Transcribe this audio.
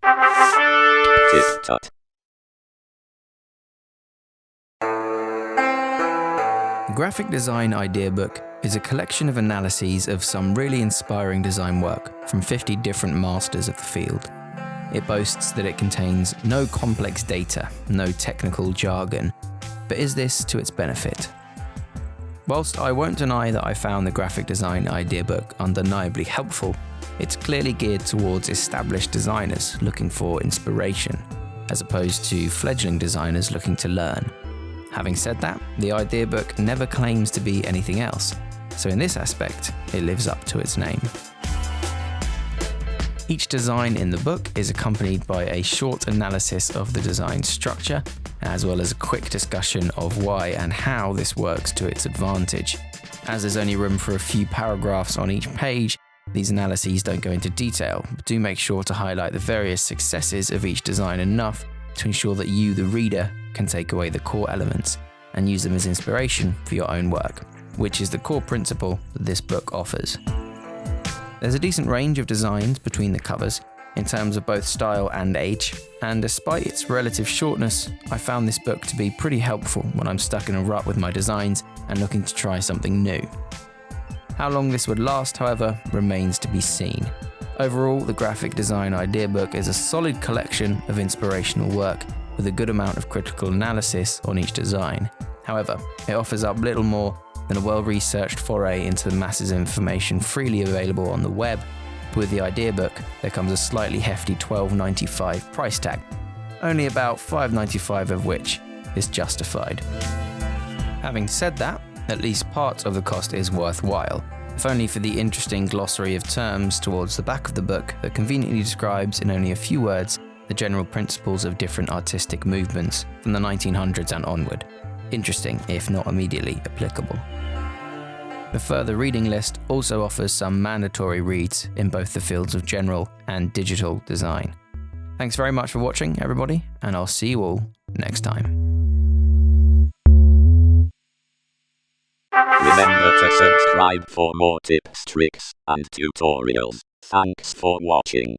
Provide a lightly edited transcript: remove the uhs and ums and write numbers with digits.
TipTut. The Graphic Design Idea Book is a collection of analyses of some really inspiring design work from 50 different masters of the field. It boasts that it contains no complex data, no technical jargon, but is this to its benefit? Whilst I won't deny that I found the Graphic Design Idea Book undeniably helpful, it's clearly geared towards established designers looking for inspiration, as opposed to fledgling designers looking to learn. Having said that, the Idea Book never claims to be anything else, so in this aspect, it lives up to its name. Each design in the book is accompanied by a short analysis of the design structure, as well as a quick discussion of why and how this works to its advantage. As there's only room for a few paragraphs on each page, these analyses don't go into detail, but do make sure to highlight the various successes of each design enough to ensure that you, the reader, can take away the core elements and use them as inspiration for your own work, which is the core principle that this book offers. There's a decent range of designs between the covers in terms of both style and age, and despite its relative shortness, I found this book to be pretty helpful when I'm stuck in a rut with my designs and looking to try something new. How long this would last, however, remains to be seen. Overall, the Graphic Design Idea Book is a solid collection of inspirational work with a good amount of critical analysis on each design. However, it offers up little more than a well-researched foray into the masses of information freely available on the web. With the Idea Book, there comes a slightly hefty $12.95 price tag, only about $5.95 of which is justified. Having said that, at least part of the cost is worthwhile, if only for the interesting glossary of terms towards the back of the book that conveniently describes in only a few words the general principles of different artistic movements from the 1900s and onward. Interesting, if not immediately applicable. The further reading list also offers some mandatory reads in both the fields of general and digital design. Thanks very much for watching, everybody, and I'll see you all next time. Remember to subscribe for more tips, tricks, and tutorials. Thanks for watching.